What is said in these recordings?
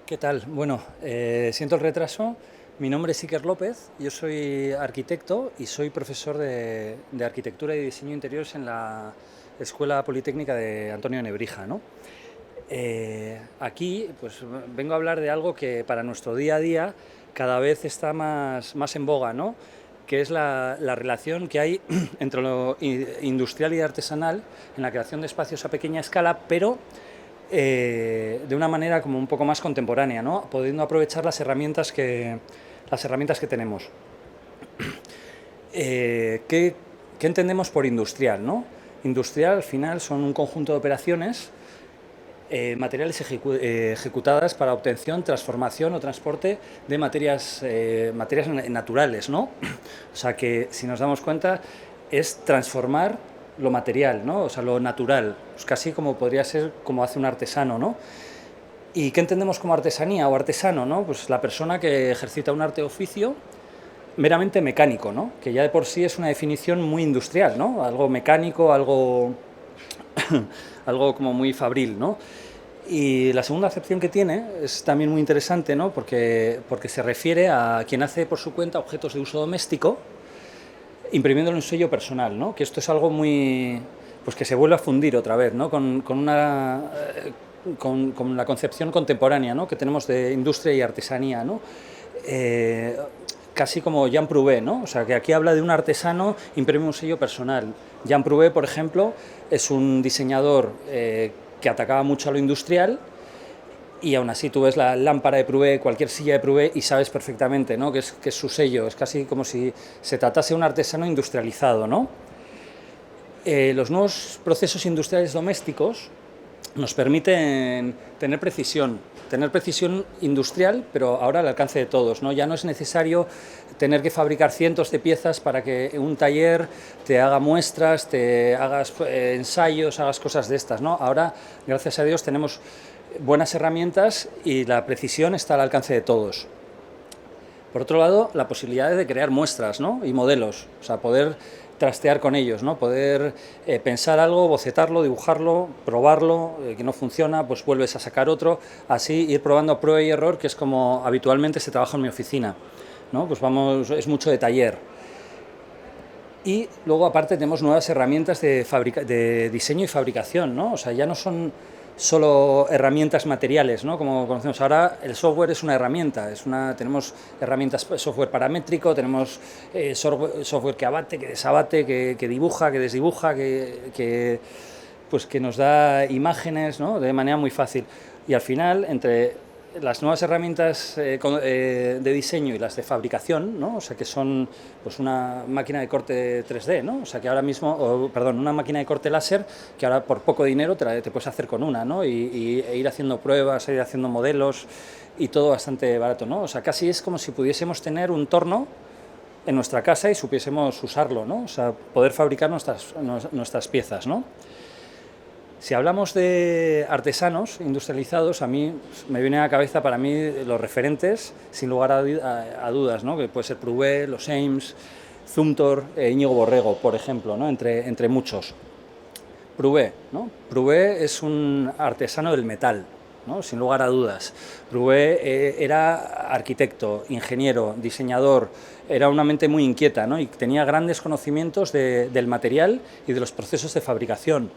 ¿Qué tal? Bueno, siento el retraso. Mi nombre es Iker López, yo soy arquitecto y soy profesor de arquitectura y diseño de interiores en la Escuela Politécnica de Antonio Nebrija, ¿no? Aquí pues, vengo a hablar de algo que para nuestro día a día cada vez está más en boga, ¿no? Que es la relación que hay entre lo industrial y artesanal en la creación de espacios a pequeña escala, pero de una manera como un poco más contemporánea, ¿no? Pudiendo aprovechar las herramientas que tenemos. ¿Qué entendemos por industrial, no? Industrial, al final, son un conjunto de operaciones materiales ejecutadas para obtención, transformación o transporte de materias naturales, ¿no? O sea que, si nos damos cuenta, es transformar lo material, ¿no? O sea, lo natural, pues casi como podría ser como hace un artesano, ¿no? ¿Y qué entendemos como artesanía o artesano, no? Pues la persona que ejercita un arte oficio meramente mecánico, ¿no? Que ya de por sí es una definición muy industrial, ¿no? Algo mecánico, algo algo como muy fabril, ¿no? Y la segunda acepción que tiene es también muy interesante, ¿no? Porque se refiere a quien hace por su cuenta objetos de uso doméstico, imprimiéndole un sello personal, ¿no? Que esto es algo muy, pues que se vuelve a fundir otra vez, ¿no? Con la concepción contemporánea, ¿no? Que tenemos de industria y artesanía, ¿no? Casi como Jean Prouvé, ¿no? O sea, que aquí habla de un artesano, imprime un sello personal. Jean Prouvé, por ejemplo, es un diseñador que atacaba mucho a lo industrial, y aún así tú ves la lámpara de Prouvé, cualquier silla de Prouvé, y sabes perfectamente, ¿no? que es su sello. Es casi como si se tratase de un artesano industrializado, ¿no? Los nuevos procesos industriales domésticos nos permiten tener precisión industrial, pero ahora al alcance de todos, ¿no? Ya no es necesario tener que fabricar cientos de piezas para que un taller te haga muestras, te hagas ensayos, hagas cosas de estas, ¿no? Ahora, gracias a Dios, tenemos buenas herramientas y la precisión está al alcance de todos. Por otro lado, la posibilidad de crear muestras, ¿no? Y modelos, o sea, poder trastear con ellos, ¿no? Poder pensar algo, bocetarlo, dibujarlo, probarlo, que no funciona, pues vuelves a sacar otro, así ir probando a prueba y error, que es como habitualmente se trabaja en mi oficina, ¿no? Pues vamos, es mucho de taller. Y luego, aparte, tenemos nuevas herramientas de diseño y fabricación, ¿no? O sea, ya no son solo herramientas materiales, ¿no? Como conocemos ahora, el software es una herramienta, tenemos herramientas, software paramétrico, tenemos software que abate, que desabate, que dibuja, que desdibuja, pues que nos da imágenes, ¿no? De manera muy fácil. Y al final, entre las nuevas herramientas de diseño y las de fabricación, ¿no? O sea, que son pues una máquina de corte 3D, ¿no? O sea, que ahora mismo, perdón, una máquina de corte láser que ahora por poco dinero te puedes hacer con una, ¿no? E ir haciendo pruebas, ir haciendo modelos y todo bastante barato, ¿no? O sea, casi es como si pudiésemos tener un torno en nuestra casa y supiésemos usarlo, ¿no? O sea, poder fabricar nuestras piezas, ¿no? Si hablamos de artesanos industrializados, a mí me viene a la cabeza, para mí, los referentes, sin lugar a dudas, ¿no? Que puede ser Prouvé, Los Eames, Zumthor, Íñigo Borrego, por ejemplo, ¿no? Entre muchos. Prouvé, ¿no? Prouvé es un artesano del metal, ¿no? Sin lugar a dudas. Prouvé era arquitecto, ingeniero, diseñador, era una mente muy inquieta, ¿no? Y tenía grandes conocimientos del material y de los procesos de fabricación.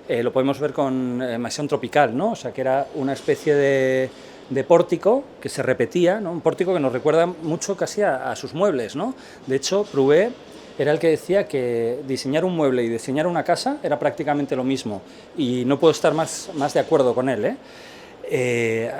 Lo podemos ver con Maison Tropical, ¿no? O sea, que era una especie de pórtico que se repetía, ¿no? Un pórtico que nos recuerda mucho casi a sus muebles, ¿no? De hecho, Prouvé era el que decía que diseñar un mueble y diseñar una casa era prácticamente lo mismo, y no puedo estar más de acuerdo con él, ¿eh?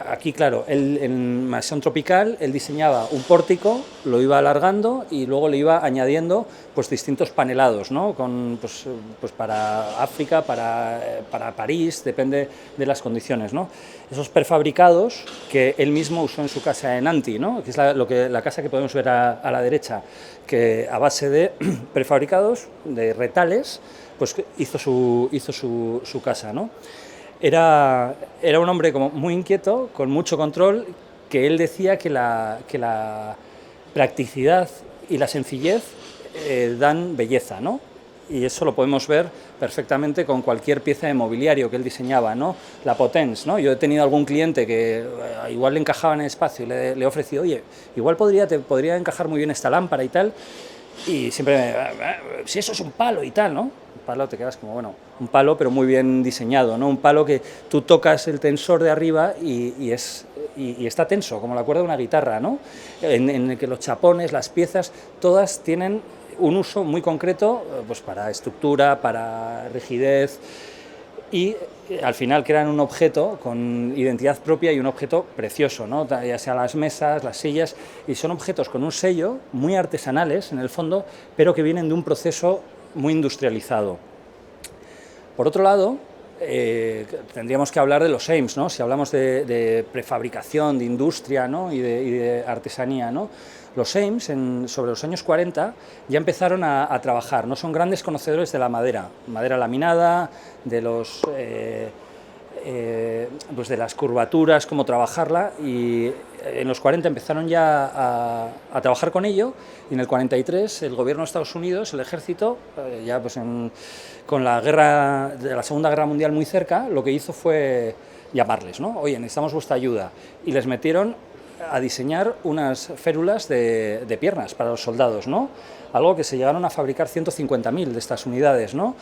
Aquí, claro, en Maison Tropical él diseñaba un pórtico, lo iba alargando y luego le iba añadiendo pues distintos panelados, ¿no? Pues para África, para París, depende de las condiciones, ¿no? Esos prefabricados que él mismo usó en su casa en Anti, ¿no? Que es la casa que podemos ver a la derecha, que a base de prefabricados, de retales, pues hizo su casa, ¿no? Era un hombre como muy inquieto, con mucho control, que él decía que la practicidad y la sencillez dan belleza, ¿no? Y eso lo podemos ver perfectamente con cualquier pieza de mobiliario que él diseñaba, ¿no? La Potence, ¿no? Yo he tenido algún cliente que igual le encajaba en el espacio y le he ofrecido, oye, igual te podría encajar muy bien esta lámpara y tal, y siempre si eso es un palo y tal, ¿no? Un palo te quedas como, bueno, un palo pero muy bien diseñado, ¿no? Un palo que tú tocas el tensor de arriba y está tenso, como la cuerda de una guitarra, ¿no? En el que los chapones, las piezas, todas tienen un uso muy concreto, pues para estructura, para rigidez, y al final crean un objeto con identidad propia y un objeto precioso, ¿no? Ya sea las mesas, las sillas, y son objetos con un sello muy artesanales en el fondo, pero que vienen de un proceso muy industrializado. Por otro lado, tendríamos que hablar de los EIMS, ¿no? Si hablamos de prefabricación, de industria, ¿no? y de artesanía, ¿no? Los EIMS, sobre los años 40, ya empezaron a trabajar, no son grandes conocedores de la madera laminada, de pues de las curvaturas, cómo trabajarla, y en los 40 empezaron ya a trabajar con ello, y en el 43 el gobierno de Estados Unidos, el ejército, ya pues con la guerra de la Segunda Guerra Mundial muy cerca, lo que hizo fue llamarles, ¿no? Oye, necesitamos vuestra ayuda, y les metieron a diseñar unas férulas de piernas para los soldados, ¿no? Algo que se llegaron a fabricar 150.000 de estas unidades, ¿no?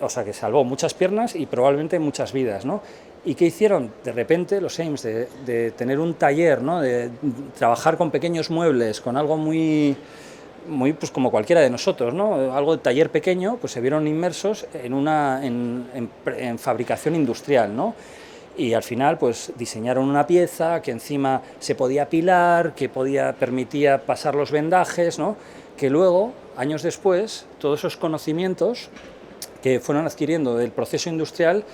O sea, que salvó muchas piernas y probablemente muchas vidas, ¿no? ¿Y qué hicieron? De repente los EIMS de tener un taller, ¿no? De trabajar con pequeños muebles, con algo muy pues como cualquiera de nosotros, ¿no? Algo de taller pequeño, pues se vieron inmersos en fabricación industrial, ¿no? Y al final pues diseñaron una pieza que encima se podía apilar, que permitía pasar los vendajes, ¿no? Que luego, años después, todos esos conocimientos que fueron adquiriendo del proceso industrial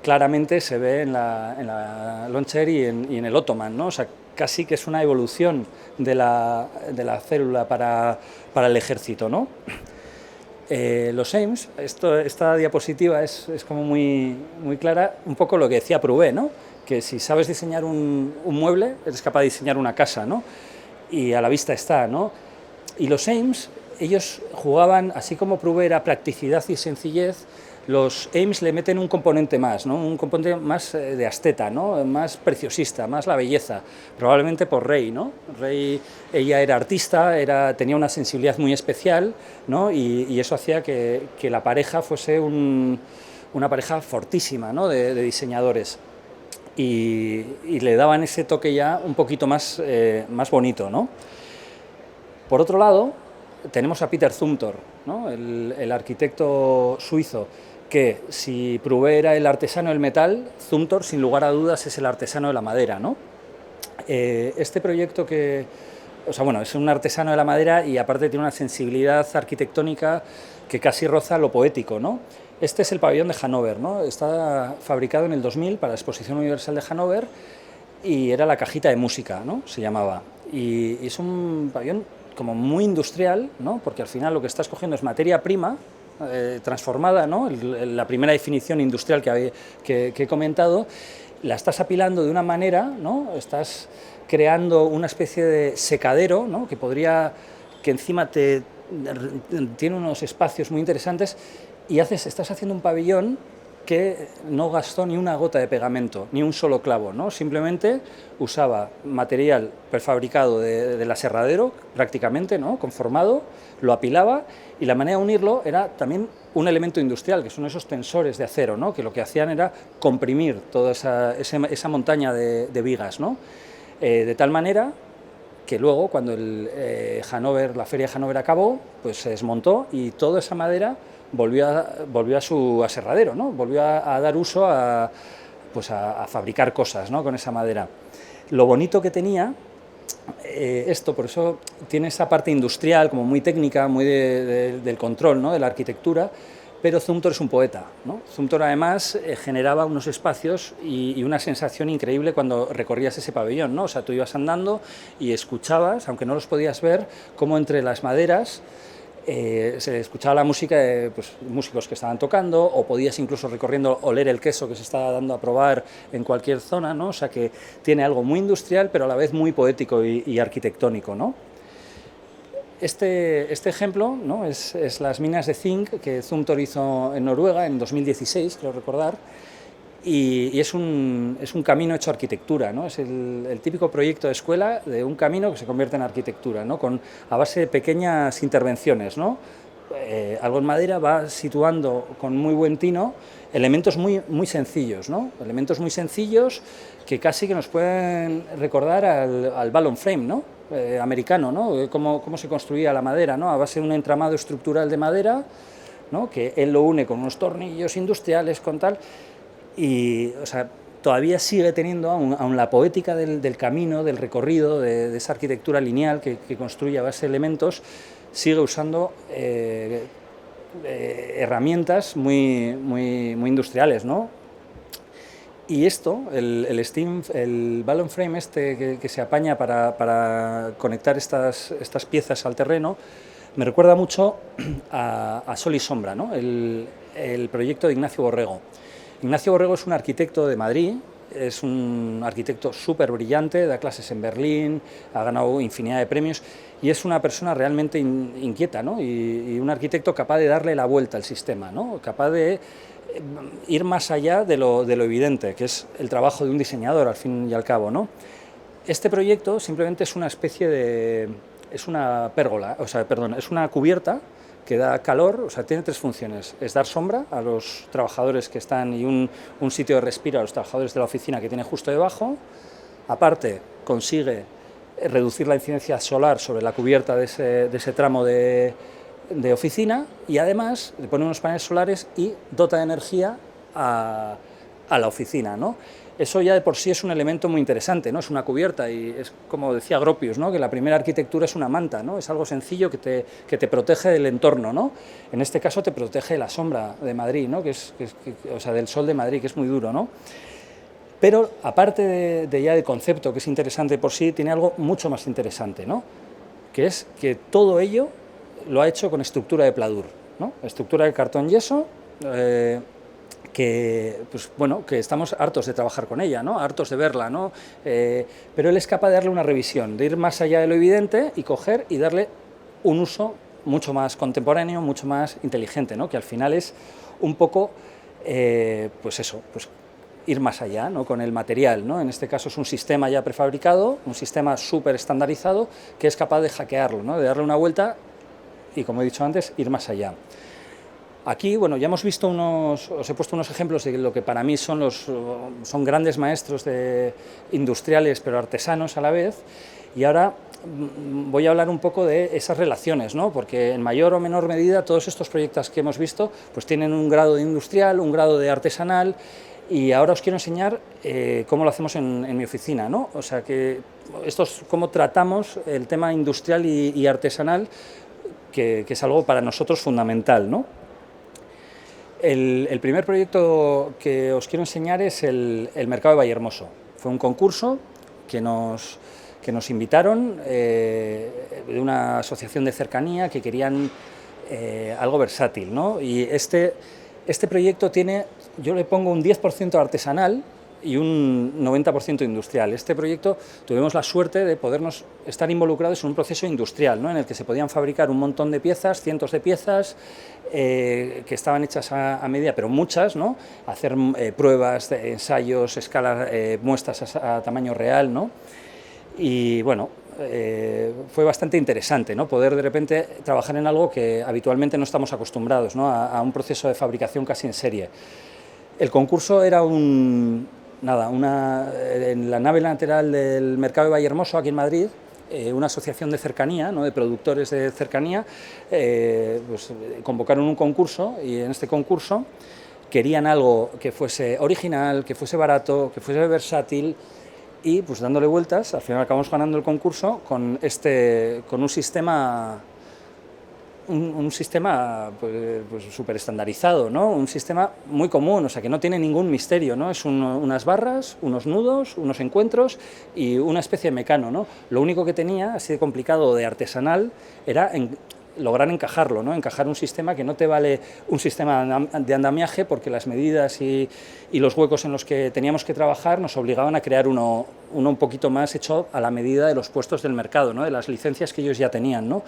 claramente se ve en la Launcher y en el Ottoman, ¿no? O sea, casi que es una evolución de la célula para el ejército, ¿no? Los EIMS, esta diapositiva es como muy clara, un poco lo que decía Prouvé, ¿no? Que si sabes diseñar un mueble, eres capaz de diseñar una casa, ¿no? Y a la vista está, ¿no? Y los EIMS, ellos jugaban, así como Prouvé era practicidad y sencillez, los EIMS le meten un componente más, ¿no? Un componente más de asteta, ¿no? Más preciosista, más la belleza, probablemente por Rey, ¿no? Rey, ella era artista, tenía una sensibilidad muy especial, ¿no? Y eso hacía que la pareja fuese una pareja fortísima, ¿no? de diseñadores, y le daban ese toque ya un poquito más bonito, ¿no? Por otro lado, tenemos a Peter Zumthor, ¿no? el arquitecto suizo, que si Prouvé era el artesano del metal, Zumthor, sin lugar a dudas, es el artesano de la madera, ¿no? Este proyecto es un artesano de la madera y aparte tiene una sensibilidad arquitectónica que casi roza lo poético, ¿no? Este es el pabellón de Hannover, ¿no? Está fabricado en el 2000 para la Exposición Universal de Hannover y era la cajita de música, ¿no? Se llamaba. Y es un pabellón como muy industrial, ¿no? Porque al final lo que estás cogiendo es materia prima transformada, ¿no? La primera definición industrial que he comentado, la estás apilando de una manera, ¿no? Estás creando una especie de secadero, ¿no? que encima tiene unos espacios muy interesantes y estás haciendo un pabellón que no gastó ni una gota de pegamento, ni un solo clavo, ¿no? Simplemente usaba material prefabricado del aserradero, prácticamente, ¿no? Conformado, lo apilaba, y la manera de unirlo era también un elemento industrial, que son esos tensores de acero, ¿no? Que lo que hacían era comprimir toda esa montaña de vigas, ¿no? De tal manera que luego, cuando la feria de Hannover acabó, pues se desmontó y toda esa madera volvió a su aserradero, ¿no? Volvió a dar uso a fabricar cosas, ¿no? Con esa madera. Lo bonito que tenía por eso tiene esa parte industrial, como muy técnica, muy del control, ¿no? De la arquitectura, pero Zumthor es un poeta, ¿no? Zumthor además generaba unos espacios y una sensación increíble cuando recorrías ese pabellón, ¿no? O sea, tú ibas andando y escuchabas, aunque no los podías ver, cómo entre las maderas se escuchaba la música de músicos que estaban tocando, o podías incluso recorriendo oler el queso que se estaba dando a probar en cualquier zona, ¿no? O sea que tiene algo muy industrial pero a la vez muy poético y arquitectónico, ¿no? Este ejemplo, ¿no? es las minas de zinc que Zumthor hizo en Noruega en 2016, creo recordar, y es un camino hecho arquitectura, ¿no? Es el típico proyecto de escuela de un camino que se convierte en arquitectura, ¿no? A base de pequeñas intervenciones, ¿no? Algo en madera va situando con muy buen tino elementos muy sencillos, ¿no? Elementos muy sencillos que casi que nos pueden recordar al balloon frame, ¿no? Americano, ¿no? Cómo se construía la madera, ¿no? A base de un entramado estructural de madera, ¿no? Que él lo une con unos tornillos industriales, con tal, y, o sea, todavía sigue teniendo aún la poética del camino, del recorrido, de esa arquitectura lineal que construye a base de elementos, sigue usando herramientas muy industriales, ¿no? Y esto, el balloon frame que se apaña para conectar estas piezas al terreno, me recuerda mucho a Sol y Sombra, ¿no? El proyecto de Ignacio Borrego. Ignacio Borrego es un arquitecto de Madrid, es un arquitecto súper brillante, da clases en Berlín, ha ganado infinidad de premios y es una persona realmente inquieta, ¿no? Y un arquitecto capaz de darle la vuelta al sistema, ¿no? Capaz de ir más allá de lo evidente, que es el trabajo de un diseñador al fin y al cabo, ¿no? Este proyecto simplemente es una especie de... es una pérgola, o sea, perdón, es una cubierta que da calor, o sea, tiene tres funciones: es dar sombra a los trabajadores que están y un sitio de respiro a los trabajadores de la oficina que tiene justo debajo. Aparte, consigue reducir la incidencia solar sobre la cubierta de ese tramo de oficina, y además le pone unos paneles solares y dota de energía a la oficina, ¿no? Eso ya de por sí es un elemento muy interesante, ¿no? Es una cubierta y es como decía Gropius, ¿no? Que la primera arquitectura es una manta, ¿no? Es algo sencillo que te protege del entorno, ¿no? En este caso te protege de la sombra de Madrid, ¿no? O sea, del sol de Madrid, que es muy duro, ¿no? Pero aparte ya de concepto, que es interesante por sí, tiene algo mucho más interesante, ¿no? Que es que todo ello lo ha hecho con estructura de pladur, ¿no? Estructura de cartón yeso, pues, bueno, que estamos hartos de trabajar con ella, ¿no? Hartos de verla, ¿no? Pero él es capaz de darle una revisión, de ir más allá de lo evidente y coger y darle un uso mucho más contemporáneo, mucho más inteligente, ¿no? Que al final es un poco, pues eso, pues ir más allá, ¿no? Con el material, ¿no? En este caso es un sistema ya prefabricado, un sistema súper estandarizado que es capaz de hackearlo, ¿no? De darle una vuelta y, como he dicho antes, ir más allá. Aquí, bueno, ya hemos visto os he puesto unos ejemplos de lo que para mí son grandes maestros industriales, pero artesanos a la vez, y ahora voy a hablar un poco de esas relaciones, ¿no? Porque en mayor o menor medida todos estos proyectos que hemos visto pues tienen un grado de industrial, un grado de artesanal, y ahora os quiero enseñar cómo lo hacemos en mi oficina, ¿no? O sea, cómo tratamos el tema industrial y artesanal, que es algo para nosotros fundamental, ¿no? El primer proyecto que os quiero enseñar es el Mercado de Vallehermoso. Fue un concurso que nos invitaron de una asociación de cercanía que querían algo versátil, ¿no? Y este proyecto tiene, yo le pongo un 10% artesanal y un 90% industrial. Este proyecto tuvimos la suerte de podernos estar involucrados en un proceso industrial, ¿no? En el que se podían fabricar un montón de piezas, cientos de piezas, que estaban hechas a medida, pero muchas, ¿no? Hacer pruebas, ensayos, escalas, muestras a tamaño real, ¿no? Y bueno, fue bastante interesante, ¿no? Poder de repente trabajar en algo que habitualmente no estamos acostumbrados, ¿no? A un proceso de fabricación casi en serie. El concurso era en la nave lateral del Mercado de Vallehermoso, aquí en Madrid, una asociación de cercanía, ¿no? De productores de cercanía, pues convocaron un concurso, y en este concurso querían algo que fuese original, que fuese barato, que fuese versátil, y pues dándole vueltas, al final acabamos ganando el concurso con un sistema pues súper estandarizado, ¿no? Un sistema muy común, o sea, que no tiene ningún misterio, ¿no? Es unas barras, unos nudos, unos encuentros y una especie de mecano, ¿no? Lo único que tenía, así de complicado, de artesanal, era lograr encajarlo, ¿no? Encajar un sistema que no te vale un sistema de andamiaje, porque las medidas y los huecos en los que teníamos que trabajar nos obligaban a crear uno un poquito más hecho a la medida de los puestos del mercado, ¿no? De las licencias que ellos ya tenían, ¿no?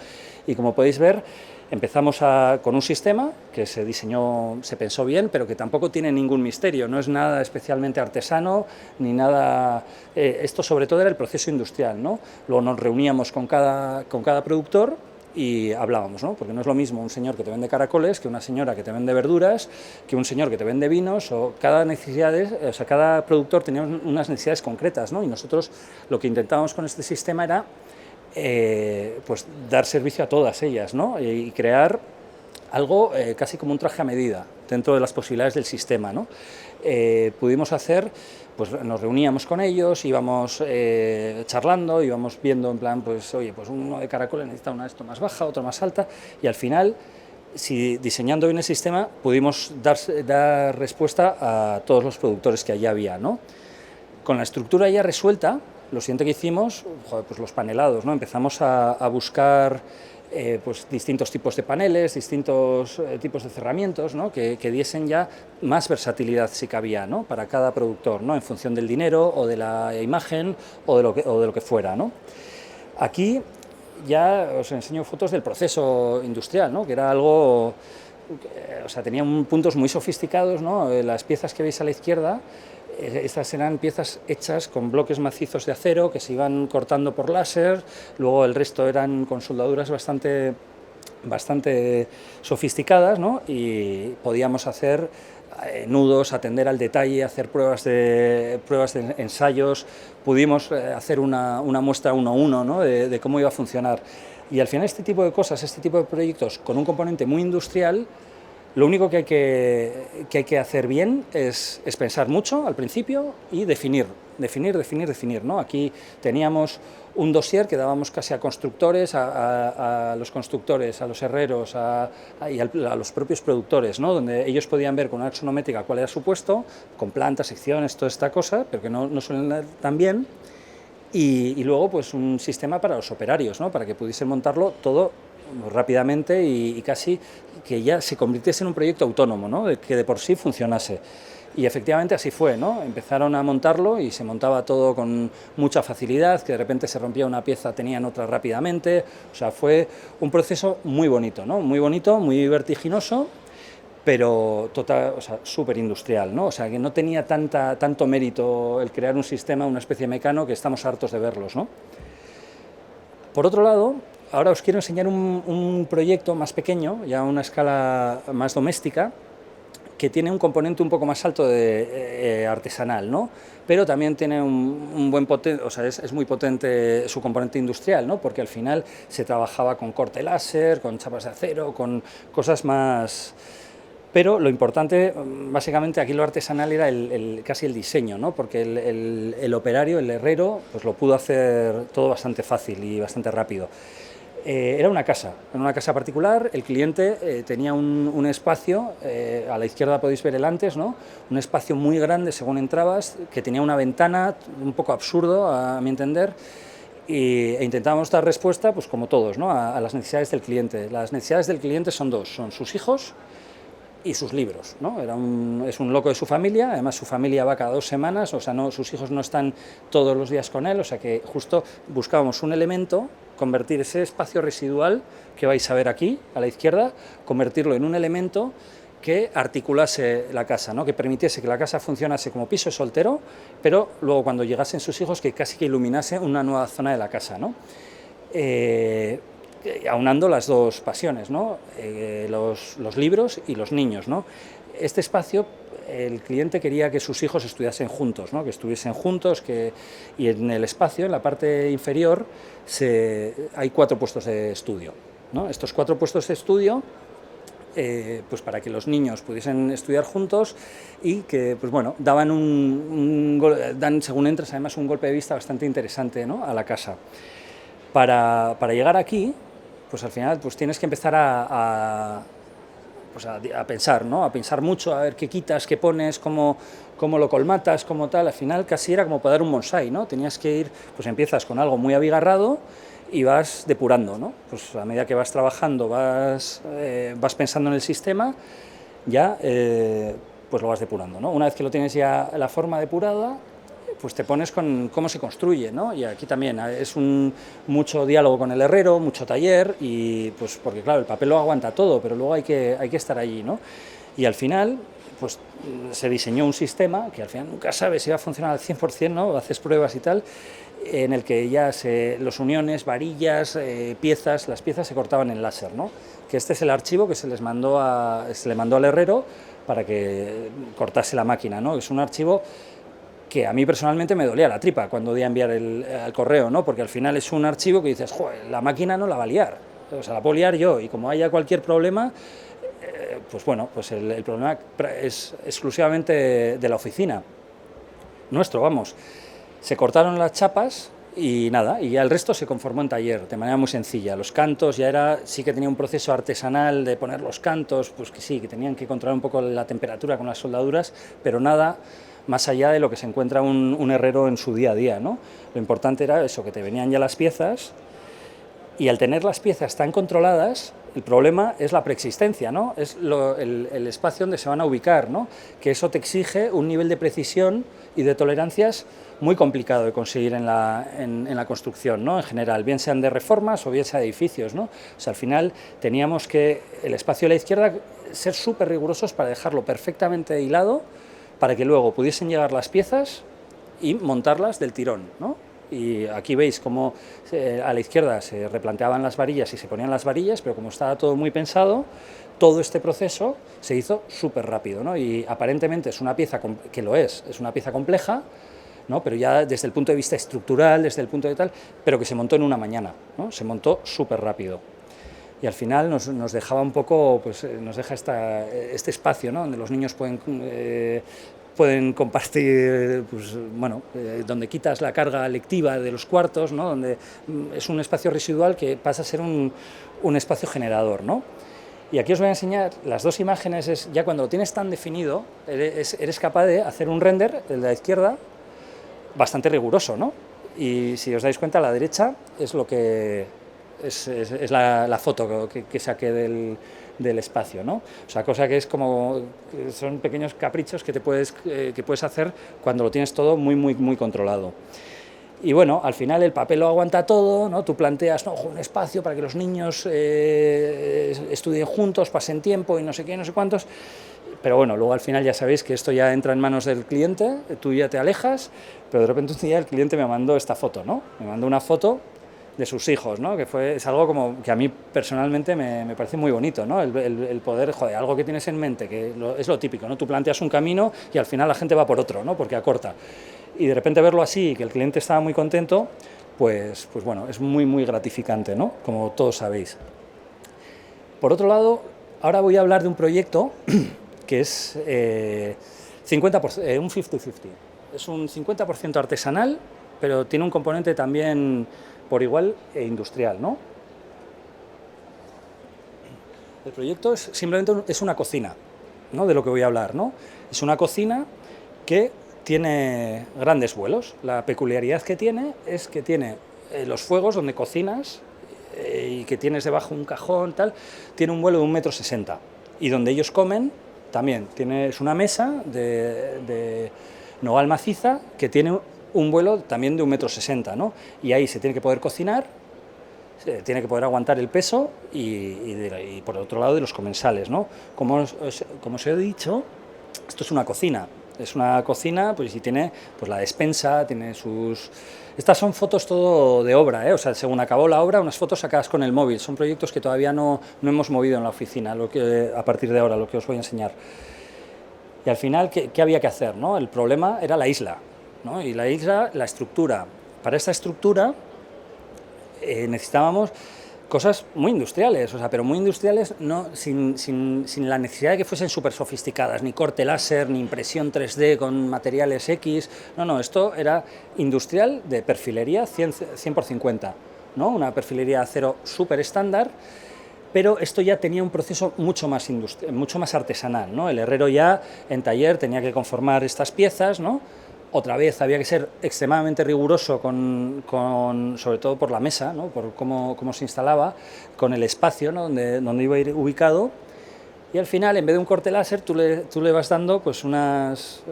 Y como podéis ver, empezamos con un sistema que se diseñó, se pensó bien, pero que tampoco tiene ningún misterio, no es nada especialmente artesano, ni nada... esto sobre todo era el proceso industrial, ¿no? Luego nos reuníamos con cada productor y hablábamos, ¿no? Porque no es lo mismo un señor que te vende caracoles que una señora que te vende verduras, que un señor que te vende vinos, o cada productor tenía unas necesidades concretas, ¿no? Y nosotros lo que intentábamos con este sistema era pues dar servicio a todas ellas, ¿no? Y crear algo casi como un traje a medida dentro de las posibilidades del sistema, ¿no? Pudimos hacer, pues nos reuníamos con ellos, íbamos charlando, íbamos viendo en plan, pues oye, pues uno de caracoles necesita una esto más baja, otro más alta, y al final, si diseñando bien el sistema, pudimos dar respuesta a todos los productores que allí había, ¿no? Con la estructura ya resuelta, lo siguiente que hicimos, joder, pues los panelados, ¿no? Empezamos a buscar pues distintos tipos de paneles, distintos tipos de cerramientos, ¿no? que diesen ya más versatilidad si cabía, ¿no? Para cada productor, ¿no? En función del dinero o de la imagen o de lo que fuera, ¿no? Aquí ya os enseño fotos del proceso industrial, ¿no? Que era algo, o sea, tenía puntos muy sofisticados, ¿no? Las piezas que veis a la izquierda, estas eran piezas hechas con bloques macizos de acero que se iban cortando por láser, luego el resto eran con soldaduras bastante sofisticadas, ¿no? Y podíamos hacer nudos, atender al detalle, hacer pruebas de ensayos, pudimos hacer una muestra 1 a 1, ¿no? de cómo iba a funcionar. Y al final este tipo de cosas, este tipo de proyectos con un componente muy industrial, lo único que hay que hacer bien es pensar mucho al principio y definir, ¿no? Aquí teníamos un dossier que dábamos casi a constructores, a los constructores, a los herreros y a los propios productores, ¿no? Donde ellos podían ver con una axonométrica cuál era su puesto, con plantas, secciones, toda esta cosa, pero que no suelen leer tan bien. Y luego pues un sistema para los operarios, ¿no? Para que pudiesen montarlo todo rápidamente y casi que ya se convirtiese en un proyecto autónomo, ¿no? Que de por sí funcionase. Y efectivamente así fue, ¿no? Empezaron a montarlo y se montaba todo con mucha facilidad, que de repente se rompía una pieza, tenían otra rápidamente, o sea, fue un proceso muy bonito, ¿no? Muy bonito, muy vertiginoso, pero total, o sea, súper industrial, ¿no? O sea, que no tenía tanto mérito el crear un sistema, una especie de mecano, que estamos hartos de verlos, ¿no? Por otro lado, ahora os quiero enseñar un proyecto más pequeño, ya a una escala más doméstica, que tiene un componente un poco más alto de artesanal, ¿no? Pero también tiene un buen potente, o sea, es muy potente su componente industrial, ¿no? Porque al final se trabajaba con corte láser, con chapas de acero, con cosas más... Pero lo importante, básicamente, aquí lo artesanal era casi el diseño, ¿no? Porque el operario, el herrero, pues lo pudo hacer todo bastante fácil y bastante rápido. Era una casa particular, el cliente tenía un espacio, a la izquierda podéis ver el antes, ¿no? Un espacio muy grande según entrabas, que tenía una ventana, un poco absurdo a mi entender, e intentábamos dar respuesta, pues como todos, ¿no? A las necesidades del cliente. Las necesidades del cliente son dos, son sus hijos y sus libros, ¿no? Es un loco de su familia, además su familia va cada 2 semanas, o sea, sus hijos no están todos los días con él, o sea que justo buscábamos un elemento, convertir ese espacio residual que vais a ver aquí, a la izquierda, convertirlo en un elemento que articulase la casa, ¿no? Que permitiese que la casa funcionase como piso soltero, pero luego cuando llegasen sus hijos que casi que iluminase una nueva zona de la casa, ¿no? Aunando las dos pasiones, ¿no? Los libros y los niños, ¿no? Este espacio, el cliente quería que sus hijos estudiasen juntos, ¿no? Que estuviesen juntos, y en el espacio, en la parte inferior, hay 4 puestos de estudio, ¿no? Estos 4 puestos de estudio, pues para que los niños pudiesen estudiar juntos y que, pues bueno, dan según entras además un golpe de vista bastante interesante, ¿no? A la casa. Para llegar aquí, pues al final pues tienes que empezar a pensar, ¿no? A pensar mucho, a ver qué quitas, qué pones, cómo lo colmatas, cómo tal. Al final casi era como para dar un bonsái, ¿no? Tenías que ir, pues empiezas con algo muy abigarrado y vas depurando, ¿no? Pues a medida que vas trabajando, vas pensando en el sistema, ya pues lo vas depurando, ¿no? Una vez que lo tienes ya la forma depurada, pues te pones con cómo se construye, ¿no? Y aquí también es mucho diálogo con el herrero, mucho taller, y pues porque claro, el papel lo aguanta todo, pero luego hay que estar allí, ¿no? Y al final, pues se diseñó un sistema que al final nunca sabes si va a funcionar al 100%, ¿no? Haces pruebas y tal, en el que ya los uniones, varillas, piezas, las piezas se cortaban en láser, ¿no? Que este es el archivo que se le mandó al herrero para que cortase la máquina, ¿no? Es un archivo que a mí personalmente me dolía la tripa cuando di a enviar al correo, ¿no? Porque al final es un archivo que dices, joder, la máquina no la va a liar, o sea, la puedo liar yo, y como haya cualquier problema, pues bueno, pues el problema es exclusivamente de la oficina, nuestro, vamos. Se cortaron las chapas y nada, y ya el resto se conformó en taller, de manera muy sencilla. Los cantos sí que tenía un proceso artesanal de poner los cantos, pues que sí, que tenían que controlar un poco la temperatura con las soldaduras, pero nada más allá de lo que se encuentra un herrero en su día a día, ¿no? Lo importante era eso, que te venían ya las piezas, y al tener las piezas tan controladas, el problema es la preexistencia, ¿no? Es el espacio donde se van a ubicar, ¿no? Que eso te exige un nivel de precisión y de tolerancias muy complicado de conseguir en la construcción, ¿no? En general, bien sean de reformas o bien sea de edificios, ¿no? O sea, al final teníamos que el espacio de la izquierda ser súper rigurosos para dejarlo perfectamente hilado, para que luego pudiesen llegar las piezas y montarlas del tirón, ¿no? Y aquí veis cómo a la izquierda se replanteaban las varillas y se ponían las varillas, pero como estaba todo muy pensado, todo este proceso se hizo súper rápido, ¿no? Y aparentemente es una pieza, que lo es una pieza compleja, ¿no? Pero ya desde el punto de vista estructural, desde el punto de tal, pero que se montó en una mañana, ¿no? Se montó súper rápido. Y al final nos dejaba un poco, pues nos deja este espacio, ¿no? Donde los niños pueden compartir, pues, bueno, donde quitas la carga lectiva de los cuartos, ¿no? Donde es un espacio residual que pasa a ser un espacio generador, ¿no? Y aquí os voy a enseñar las dos imágenes, ya cuando lo tienes tan definido, eres capaz de hacer un render, el de la izquierda, bastante riguroso, ¿no? Y si os dais cuenta, a la derecha es lo que es la foto que saqué del espacio, ¿no? O sea, cosa que es como, son pequeños caprichos que puedes hacer cuando lo tienes todo muy controlado. Y bueno, al final el papel lo aguanta todo, ¿no? Tú planteas, ¿no?, un espacio para que los niños estudien juntos, pasen tiempo y no sé qué, no sé cuántos, pero bueno, luego al final ya sabéis que esto ya entra en manos del cliente, tú ya te alejas, pero de repente un día el cliente me mandó esta foto, ¿no? Me mandó una foto de sus hijos, ¿no? Que es algo como que a mí personalmente me parece muy bonito, ¿no? El poder, joder, algo que tienes en mente, que es lo típico, ¿no? Tú planteas un camino y al final la gente va por otro, ¿no? Porque acorta. Y de repente verlo así, que el cliente estaba muy contento, pues bueno, es muy gratificante, ¿no? Como todos sabéis. Por otro lado, ahora voy a hablar de un proyecto que es 50%, un 50-50. Es un 50% artesanal, pero tiene un componente también por igual industrial, ¿no? El proyecto simplemente es una cocina, ¿no?, de lo que voy a hablar, ¿no? Es una cocina que tiene grandes vuelos. La peculiaridad que tiene es que tiene los fuegos donde cocinas y que tienes debajo un cajón, tal, tiene un vuelo de 1,60 m. Y donde ellos comen también es una mesa de nogal maciza que tiene un vuelo también de 1,60 m, ¿no? Y ahí se tiene que poder cocinar, se tiene que poder aguantar el peso y por otro lado de los comensales, ¿no? Como os he dicho, esto es una cocina. Es una cocina, pues, y tiene pues la despensa, tiene sus... Estas son fotos todo de obra, ¿eh? O sea, según acabó la obra, unas fotos sacadas con el móvil. Son proyectos que todavía no hemos movido en la oficina, a partir de ahora, lo que os voy a enseñar. Y al final, ¿qué había que hacer, ¿no? El problema era la isla, ¿no? Y la isla, la estructura. Para esta estructura necesitábamos cosas muy industriales, o sea, pero muy industriales, no, sin la necesidad de que fuesen súper sofisticadas, ni corte láser, ni impresión 3D con materiales X, no, esto era industrial de perfilería 100x50, ¿no? Una perfilería de acero súper estándar, pero esto ya tenía un proceso mucho más artesanal, ¿no? El herrero ya en taller tenía que conformar estas piezas, ¿no?, Otra vez había que ser extremadamente riguroso sobre todo por la mesa, ¿no? Por cómo se instalaba, con el espacio, ¿no? donde iba a ir ubicado. Y al final, en vez de un corte láser, tú le vas dando pues, unas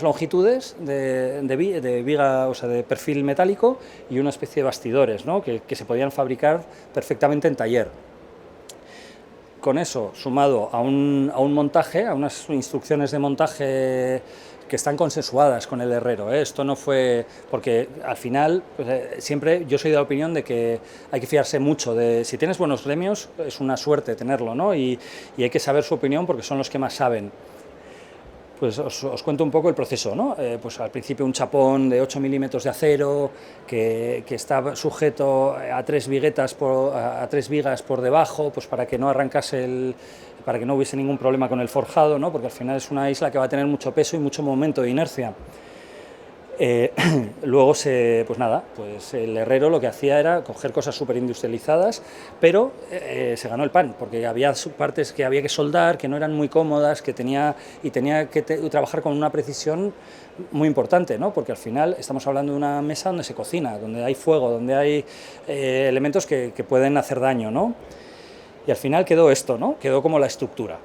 longitudes de viga, o sea, de perfil metálico y una especie de bastidores, ¿no? que se podían fabricar perfectamente en taller. Con eso, sumado a un montaje, a unas instrucciones de montaje que están consensuadas con el herrero, ¿eh? Esto no fue... porque al final, pues, siempre yo soy de la opinión de que hay que fiarse mucho de... si tienes buenos gremios, es una suerte tenerlo, ¿no? Y hay que saber su opinión porque son los que más saben. Pues os cuento un poco el proceso, ¿no? Pues al principio un chapón de 8 milímetros de acero que está sujeto a 3 vigas por debajo, pues para que no arrancase para que no hubiese ningún problema con el forjado, ¿no? Porque al final es una isla que va a tener mucho peso y mucho momento de inercia. Luego pues nada, pues el herrero lo que hacía era coger cosas súper industrializadas, pero se ganó el pan, porque había partes que había que soldar, que no eran muy cómodas, que tenía que trabajar con una precisión muy importante, ¿no? Porque al final estamos hablando de una mesa donde se cocina, donde hay fuego, donde hay elementos que pueden hacer daño, ¿no? Y al final quedó esto, ¿no? Quedó como la estructura,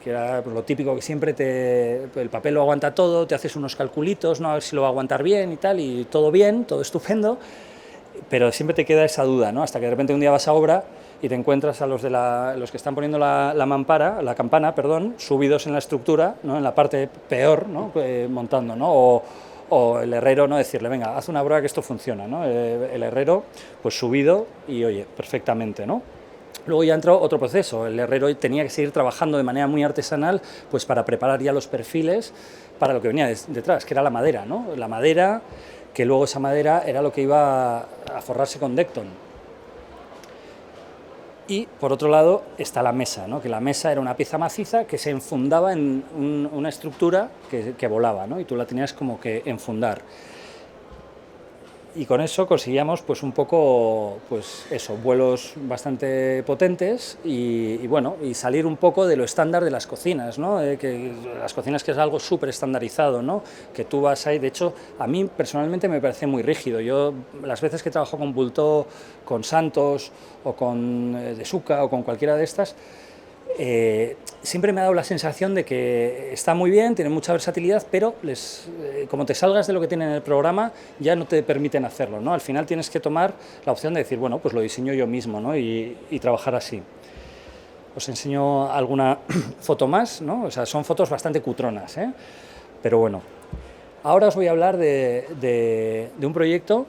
que era pues, lo típico que siempre el papel lo aguanta todo, te haces unos calculitos, ¿no? A ver si lo va a aguantar bien y tal, y todo bien, todo estupendo, pero siempre te queda esa duda, ¿no? Hasta que de repente un día vas a obra y te encuentras a los que están poniendo la campana, subidos en la estructura, ¿no? En la parte peor, ¿no? Montando, ¿no? O el herrero, ¿no? Decirle, venga, haz una prueba que esto funciona, ¿no? El herrero, pues subido y, oye, perfectamente, ¿no? Luego ya entró otro proceso, el herrero tenía que seguir trabajando de manera muy artesanal pues para preparar ya los perfiles para lo que venía detrás, que era la madera, ¿no? La madera, que luego esa madera era lo que iba a forrarse con Dekton. Y por otro lado está la mesa, ¿no? Que la mesa era una pieza maciza que se enfundaba en una estructura que volaba, ¿no? Y tú la tenías como que enfundar. Y con eso conseguíamos pues un poco pues eso, vuelos bastante potentes y bueno, y salir un poco de lo estándar de las cocinas, ¿no? Que las cocinas, que es algo súper estandarizado, ¿no? Que tú vas ahí, de hecho a mí personalmente me parece muy rígido. Yo las veces que trabajo con Bultó, con Santos o con Desuca o con cualquiera de estas, siempre me ha dado la sensación de que está muy bien, tiene mucha versatilidad, pero como te salgas de lo que tienen en el programa, ya no te permiten hacerlo, ¿no? Al final tienes que tomar la opción de decir, bueno, pues lo diseño yo mismo, ¿no? y trabajar así. Os enseño alguna foto más, ¿no? O sea, son fotos bastante cutronas, ¿eh? Pero bueno. Ahora os voy a hablar de un proyecto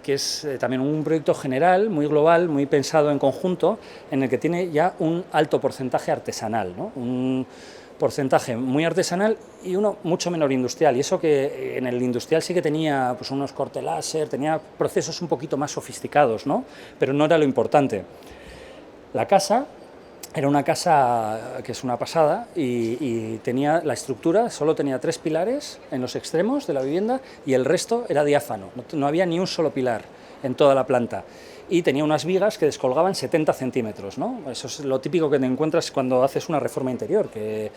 que es también un proyecto general, muy global, muy pensado en conjunto, en el que tiene ya un alto porcentaje artesanal, ¿no? Un porcentaje muy artesanal y uno mucho menor industrial. Y eso que en el industrial sí que tenía pues, unos corte láser, tenía procesos un poquito más sofisticados, ¿no? Pero no era lo importante. La casa era una casa que es una pasada y tenía la estructura, solo tenía 3 pilares en los extremos de la vivienda y el resto era diáfano, no había ni un solo pilar en toda la planta. Y tenía unas vigas que descolgaban 70 centímetros, ¿no? Eso es lo típico que te encuentras cuando haces una reforma interior, que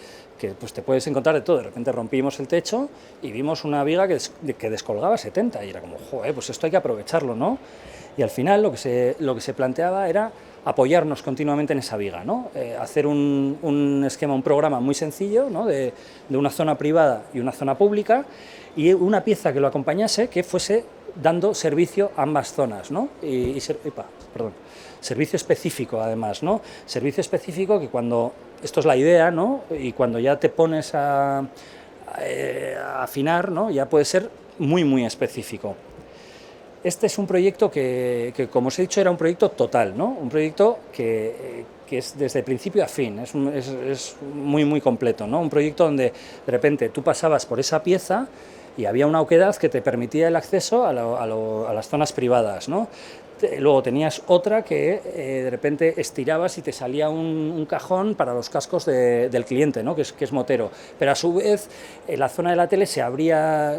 pues te puedes encontrar de todo. De repente rompimos el techo y vimos una viga que descolgaba 70 y era como, joder, pues esto hay que aprovecharlo, ¿no? Y al final lo que se planteaba era apoyarnos continuamente en esa viga, ¿no? Hacer un esquema, un programa muy sencillo, ¿no? de una zona privada y una zona pública, y una pieza que lo acompañase que fuese dando servicio a ambas zonas, ¿no? Servicio específico además, ¿no? Servicio específico que esto es la idea, ¿no? Y cuando ya te pones a afinar, ¿no? Ya puede ser muy, muy específico. Este es un proyecto que, como os he dicho, era un proyecto total, ¿no? Un proyecto que es desde principio a fin, es muy, muy completo, ¿no? Un proyecto donde de repente tú pasabas por esa pieza y había una oquedad que te permitía el acceso a las zonas privadas, ¿no? Luego tenías otra que de repente estirabas y te salía un cajón para los cascos del cliente, ¿no? que es motero, pero a su vez en la zona de la tele se abría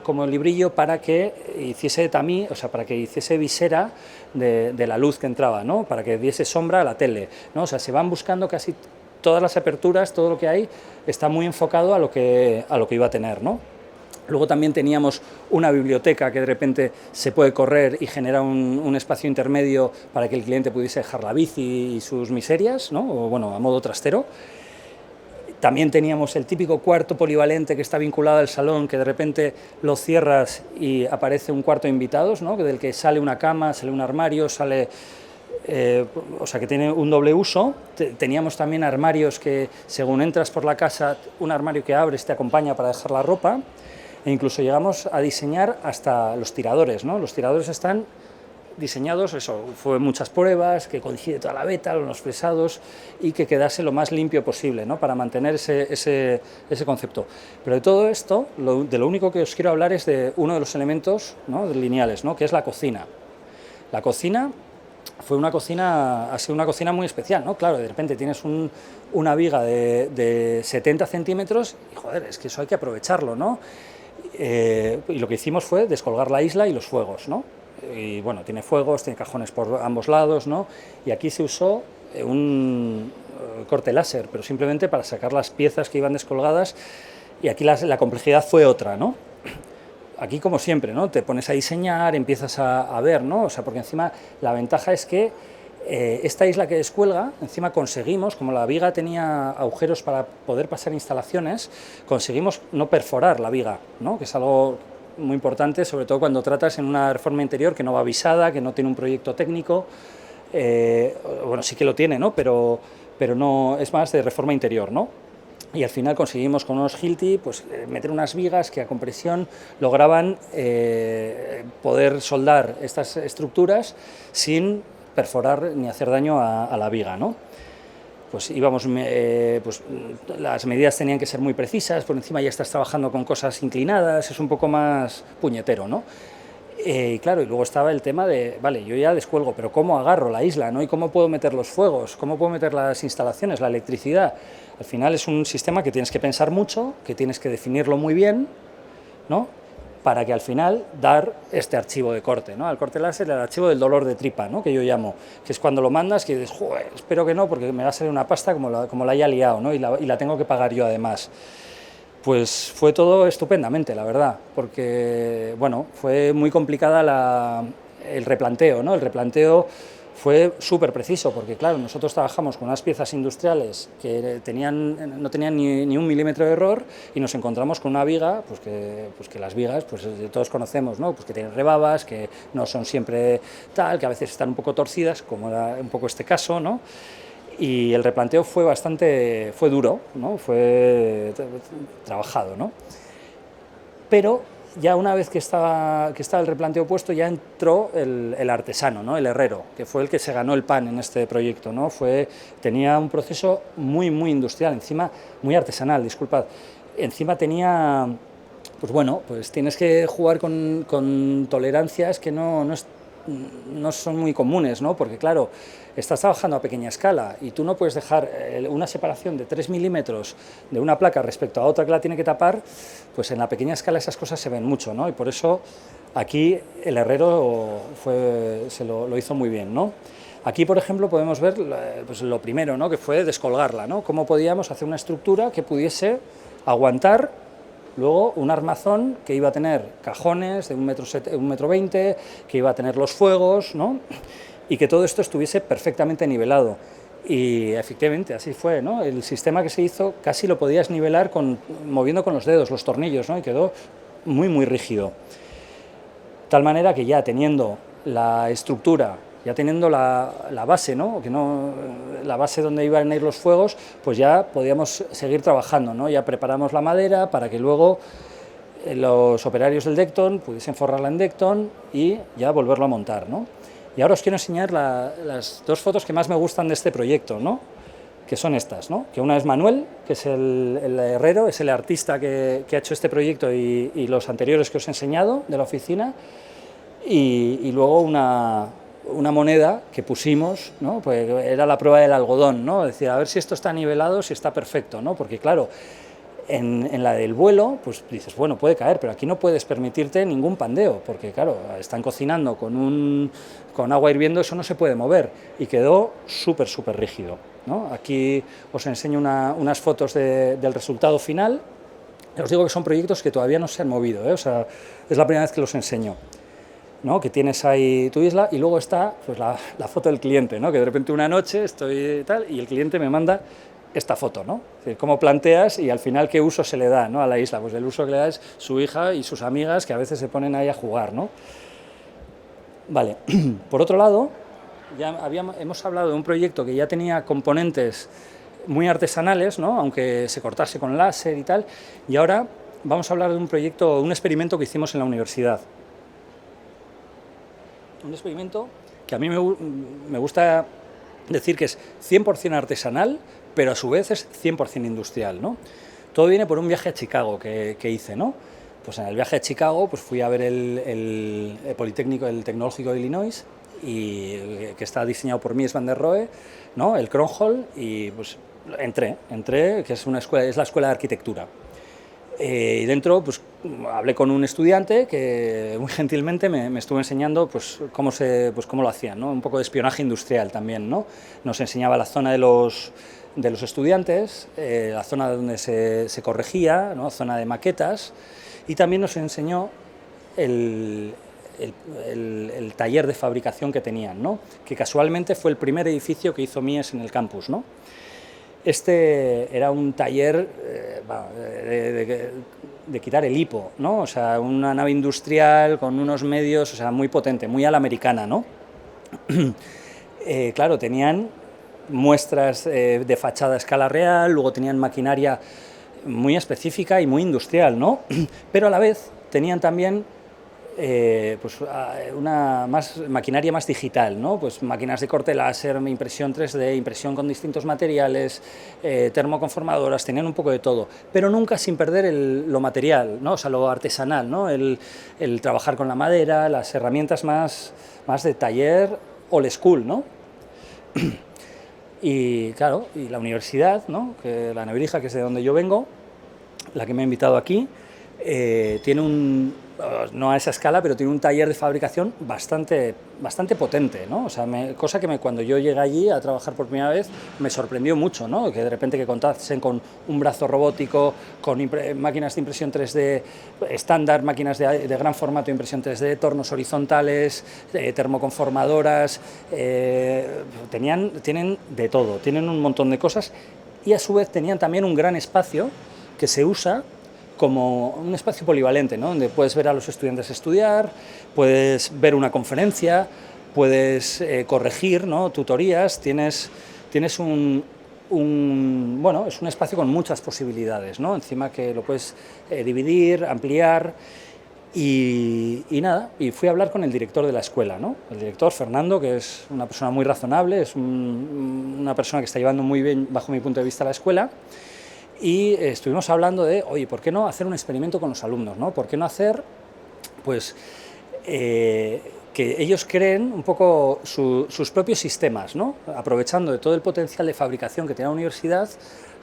como el librillo para que hiciese tamí, o sea, para que hiciese visera de la luz que entraba, ¿no? Para que diese sombra a la tele, ¿no? O sea, se van buscando casi todas las aperturas, todo lo que hay está muy enfocado a lo que iba a tener, ¿no? Luego también teníamos una biblioteca que de repente se puede correr y genera un espacio intermedio para que el cliente pudiese dejar la bici y sus miserias, ¿no? O bueno, a modo trastero. También teníamos el típico cuarto polivalente que está vinculado al salón, que de repente lo cierras y aparece un cuarto de invitados, ¿no? Del que sale una cama, sale un armario, sale... o sea, que tiene un doble uso. Teníamos también armarios que, según entras por la casa, un armario que abres te acompaña para dejar la ropa, e incluso llegamos a diseñar hasta los tiradores, ¿no? Los tiradores están diseñados, eso, fue muchas pruebas, que coincide toda la beta, los fresados, y que quedase lo más limpio posible, ¿no? Para mantener ese concepto. Pero de todo esto, de lo único que os quiero hablar es de uno de los elementos, ¿no? Lineales, ¿no? Que es la cocina. La cocina ha sido una cocina muy especial, ¿no? Claro, de repente tienes una viga de 70 centímetros y, joder, es que eso hay que aprovecharlo, ¿no? Y lo que hicimos fue descolgar la isla y los fuegos, ¿no? Y bueno, tiene fuegos, tiene cajones por ambos lados, ¿no? Y aquí se usó un corte láser, pero simplemente para sacar las piezas que iban descolgadas, y aquí la complejidad fue otra, ¿no? Aquí, como siempre, ¿no? Te pones a diseñar, empiezas a ver, ¿no? O sea, porque encima la ventaja es que esta isla que descuelga, encima conseguimos, como la viga tenía agujeros para poder pasar instalaciones, conseguimos no perforar la viga, ¿no? Que es algo muy importante, sobre todo cuando tratas en una reforma interior que no va avisada, que no tiene un proyecto técnico, bueno, sí que lo tiene, ¿no? Pero no, es más de reforma interior, ¿no? Y al final conseguimos con unos Hilti pues, meter unas vigas que a compresión lograban poder soldar estas estructuras sin perforar ni hacer daño a la viga, ¿no? Pues íbamos, pues las medidas tenían que ser muy precisas, por encima ya estás trabajando con cosas inclinadas, es un poco más puñetero, ¿no? Y claro, y luego estaba el tema de, vale, yo ya descuelgo, pero ¿cómo agarro la isla, ¿no? ¿Y cómo puedo meter los fuegos? ¿Cómo puedo meter las instalaciones, la electricidad? Al final es un sistema que tienes que pensar mucho, que tienes que definirlo muy bien, ¿no? Para que al final dar este archivo de corte, ¿no? El corte láser, el archivo del dolor de tripa, ¿no? Que yo llamo, que es cuando lo mandas que dices, joder, espero que no, porque me va a salir una pasta como la haya liado, ¿no? Y la tengo que pagar yo además. Pues fue todo estupendamente, la verdad, porque, bueno, fue muy complicada el replanteo, ¿no? El replanteo fue súper preciso, porque claro, nosotros trabajamos con unas piezas industriales que no tenían ni un milímetro de error, y nos encontramos con una viga, pues que las vigas, pues todos conocemos, ¿no? Pues que tienen rebabas, que no son siempre tal, que a veces están un poco torcidas, como era un poco este caso, ¿no? Y el replanteo fue duro, ¿no? Fue trabajado, ¿no? Pero ya una vez que estaba el replanteo puesto, ya entró el artesano, ¿no? El herrero, que fue el que se ganó el pan en este proyecto, ¿no? Tenía un proceso muy industrial, encima muy artesanal, disculpad. Encima tenía, pues bueno, pues tienes que jugar con tolerancias que no son muy comunes, ¿no? Porque claro, estás trabajando a pequeña escala y tú no puedes dejar una separación de 3 milímetros de una placa respecto a otra que la tiene que tapar, pues en la pequeña escala esas cosas se ven mucho, ¿no? Y por eso aquí el herrero lo hizo muy bien, ¿no? Aquí, por ejemplo, podemos ver pues lo primero, ¿no? Que fue descolgarla, ¿no? Cómo podíamos hacer una estructura que pudiese aguantar luego un armazón que iba a tener cajones de 1,20 m, que iba a tener los fuegos, ¿no? Y que todo esto estuviese perfectamente nivelado. Y efectivamente así fue, ¿no? El sistema que se hizo casi lo podías nivelar moviendo con los dedos, los tornillos, ¿no? Y quedó muy rígido. Tal manera que ya teniendo la estructura, ya teniendo la base, ¿no? La base donde iban a ir los fuegos, pues ya podíamos seguir trabajando, ¿no? Ya preparamos la madera para que luego los operarios del Decton pudiesen forrarla en Decton y ya volverlo a montar, ¿no? Y ahora os quiero enseñar las dos fotos que más me gustan de este proyecto, ¿no? Que son estas, ¿no? Que una es Manuel, que es el herrero, es el artista que ha hecho este proyecto y los anteriores que os he enseñado de la oficina, y luego una moneda que pusimos, ¿no? Pues era la prueba del algodón, ¿no? Es decir, a ver si esto está nivelado, si está perfecto, ¿no? Porque claro, en la del vuelo, pues dices, bueno, puede caer, pero aquí no puedes permitirte ningún pandeo, porque claro, están cocinando con agua hirviendo, eso no se puede mover, y quedó súper rígido, ¿no? Aquí os enseño unas fotos del resultado final, Ya os digo que son proyectos que todavía no se han movido, ¿eh? O sea, es la primera vez que los enseño, ¿no? Que tienes ahí tu isla y luego está pues, la foto del cliente, ¿no? Que de repente una noche estoy tal y el cliente me manda esta foto, ¿no? Es decir, cómo planteas y al final qué uso se le da, ¿no? A la isla. Pues el uso que le da es su hija y sus amigas que a veces se ponen ahí a jugar, ¿no? Vale, por otro lado, hemos hablado de un proyecto que ya tenía componentes muy artesanales, ¿no? Aunque se cortase con láser y tal, y ahora vamos a hablar de un proyecto, un experimento que hicimos en la universidad. Un experimento que a mí me gusta decir que es 100% artesanal, pero a su vez es 100% industrial, ¿no? Todo viene por un viaje a Chicago que hice, ¿no? Pues en el viaje a Chicago pues fui a ver el Politécnico, el Tecnológico de Illinois, y que está diseñado por Mies van der Rohe, ¿no? El Kronhall, y pues entré, que es una escuela, es la escuela de arquitectura. Y dentro pues hablé con un estudiante que muy gentilmente me estuvo enseñando pues cómo lo hacían, ¿no? Un poco de espionaje industrial también, ¿no? Nos enseñaba la zona de los estudiantes, la zona donde se corregía, ¿no? Zona de maquetas, y también nos enseñó el taller de fabricación que tenían, ¿no? Que casualmente fue el primer edificio que hizo Mies en el campus, ¿no? Este era un taller de quitar el hipo, ¿no? O sea, una nave industrial con unos medios, o sea, muy potente, muy a la americana, ¿no? Claro, tenían muestras de fachada a escala real, luego tenían maquinaria muy específica y muy industrial, ¿no? Pero a la vez tenían también pues una maquinaria más digital, ¿no? Pues máquinas de corte láser, impresión 3D, impresión con distintos materiales, termoconformadoras, tenían un poco de todo, pero nunca sin perder lo material, ¿no? O sea, lo artesanal, ¿no? El trabajar con la madera, las herramientas más de taller old school, ¿no? Y claro, y la universidad, ¿no? Que la Nebrija, que es de donde yo vengo, la que me ha invitado aquí, tiene no a esa escala, pero tiene un taller de fabricación bastante potente, ¿no? O sea, cosa que cuando yo llegué allí a trabajar por primera vez me sorprendió mucho, ¿no? Que de repente que contasen con un brazo robótico, con máquinas de impresión 3D estándar, máquinas de gran formato de impresión 3D, tornos horizontales, termoconformadoras, tienen de todo, tienen un montón de cosas, y a su vez tenían también un gran espacio que se usa como un espacio polivalente, ¿no? Donde puedes ver a los estudiantes estudiar, puedes ver una conferencia, puedes corregir, ¿no? Tutorías, tienes bueno, es un espacio con muchas posibilidades, ¿no? Encima que lo puedes dividir, ampliar, y nada, y fui a hablar con el director de la escuela, ¿no? El director, Fernando, que es una persona muy razonable, es una persona que está llevando muy bien, bajo mi punto de vista, la escuela. Y estuvimos hablando de, oye, ¿por qué no hacer un experimento con los alumnos, ¿no? ¿Por qué no hacer, pues, que ellos creen un poco sus propios sistemas, ¿no? Aprovechando de todo el potencial de fabricación que tiene la universidad,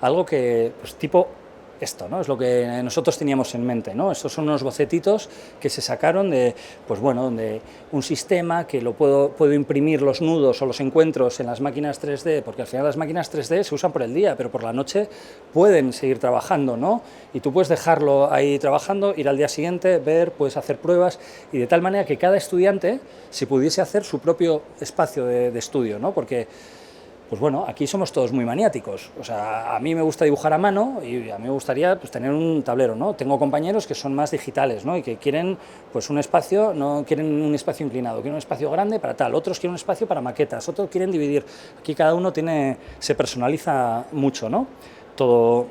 algo que, pues, tipo esto, ¿no? Es lo que nosotros teníamos en mente, ¿no? Estos son unos bocetitos que se sacaron de, pues bueno, de un sistema que puedo imprimir los nudos o los encuentros en las máquinas 3D, porque al final las máquinas 3D se usan por el día, pero por la noche pueden seguir trabajando, ¿no? Y tú puedes dejarlo ahí trabajando, ir al día siguiente, ver, puedes hacer pruebas, y de tal manera que cada estudiante se pudiese hacer su propio espacio de estudio, ¿no? Porque pues bueno, aquí somos todos muy maniáticos. O sea, a mí me gusta dibujar a mano y a mí me gustaría pues, tener un tablero, ¿no? Tengo compañeros que son más digitales, ¿no? Y que quieren pues, un espacio, no quieren un espacio inclinado, quieren un espacio grande para tal, otros quieren un espacio para maquetas, otros quieren dividir. Aquí cada uno se personaliza mucho, ¿no? Todo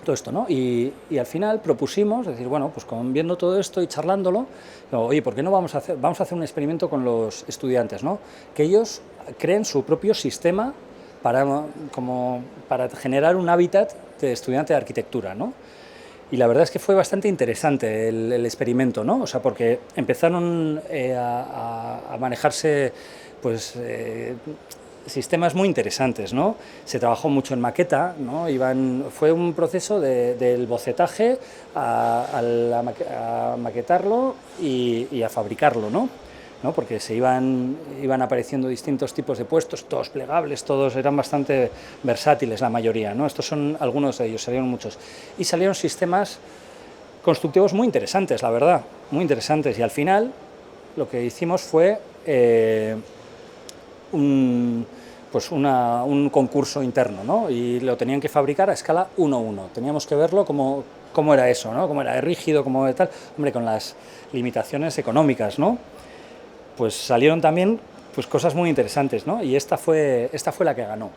esto, ¿no? Y al final propusimos, decir, bueno, pues viendo todo esto y charlándolo, digo, oye, ¿por qué no vamos a hacer un experimento con los estudiantes, ¿no? Que ellos creen su propio sistema para generar un hábitat de estudiante de arquitectura, ¿no? Y la verdad es que fue bastante interesante el experimento, ¿no? O sea, porque empezaron a manejarse, pues, sistemas muy interesantes, ¿no? Se trabajó mucho en maqueta, ¿no? Fue un proceso del bocetaje a maquetarlo y a fabricarlo, ¿no? Porque iban apareciendo distintos tipos de puestos, todos plegables, todos eran bastante versátiles la mayoría, ¿no? Estos son algunos de ellos, salieron muchos. Y salieron sistemas constructivos muy interesantes, la verdad, muy interesantes. Y al final lo que hicimos fue un concurso interno, ¿no? Y lo tenían que fabricar a escala 1:1. Teníamos que verlo cómo era eso, ¿no? Cómo era de rígido, cómo de tal. Hombre, con las limitaciones económicas, ¿no? Pues salieron también pues, cosas muy interesantes, ¿no? Y esta fue la que ganó.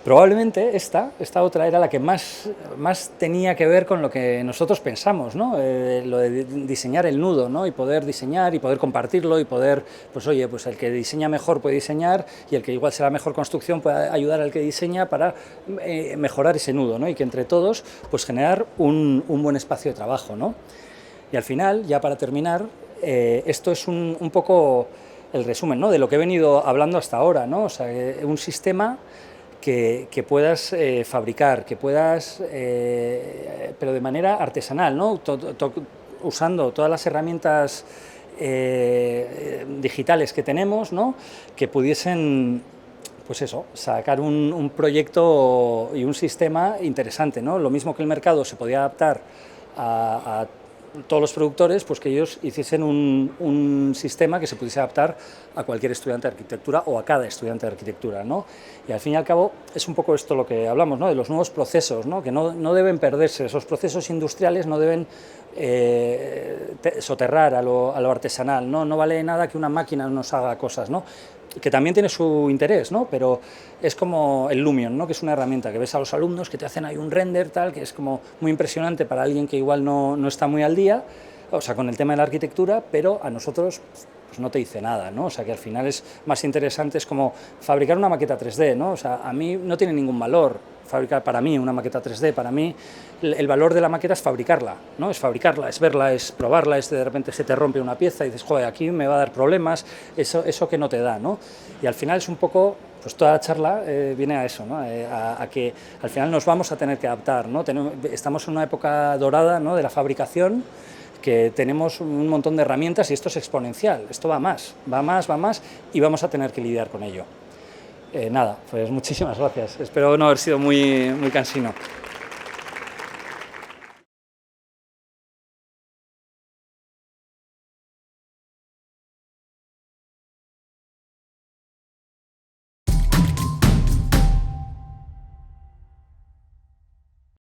Probablemente esta otra era la que más tenía que ver con lo que nosotros pensamos, ¿no? Lo de diseñar el nudo, ¿no? Y poder diseñar y poder compartirlo y poder, pues oye, pues el que diseña mejor puede diseñar y el que igual será mejor construcción puede ayudar al que diseña para mejorar ese nudo, ¿no? Y que entre todos, pues generar un buen espacio de trabajo, ¿no? Y al final, ya para terminar, esto es un poco el resumen, ¿no? De lo que he venido hablando hasta ahora, ¿no? O sea, un sistema que puedas fabricar, que puedas, pero de manera artesanal, ¿no? Usando todas las herramientas digitales que tenemos, ¿no? Que pudiesen, pues eso, sacar un proyecto y un sistema interesante, ¿no? Lo mismo que el mercado se podía adaptar a todos los productores, pues que ellos hiciesen un sistema que se pudiese adaptar a cualquier estudiante de arquitectura o a cada estudiante de arquitectura, ¿no? Y al fin y al cabo es un poco esto lo que hablamos, ¿no? De los nuevos procesos, ¿no? Que no deben perderse, esos procesos industriales no deben soterrar a lo artesanal, ¿no? No vale nada que una máquina nos haga cosas, ¿no? Que también tiene su interés, ¿no? Pero es como el Lumion, ¿no? Que es una herramienta que ves a los alumnos que te hacen ahí un render tal, que es como muy impresionante para alguien que igual no está muy al día, o sea, con el tema de la arquitectura, pero a nosotros pues no te dice nada, ¿no? O sea, que al final es más interesante, es como fabricar una maqueta 3D, ¿no? O sea, a mí no tiene ningún valor fabricar para mí una maqueta 3D, para mí el valor de la maqueta es fabricarla, ¿no? Es fabricarla, es verla, es probarla, es de repente se te rompe una pieza y dices, joder, aquí me va a dar problemas, eso que no te da, ¿no? Y al final es un poco, pues toda la charla viene a eso, ¿no? A que al final nos vamos a tener que adaptar, ¿no? Estamos en una época dorada, ¿no? De la fabricación, que tenemos un montón de herramientas y esto es exponencial, esto va más y vamos a tener que lidiar con ello. Nada, pues muchísimas gracias, espero no haber sido muy cansino.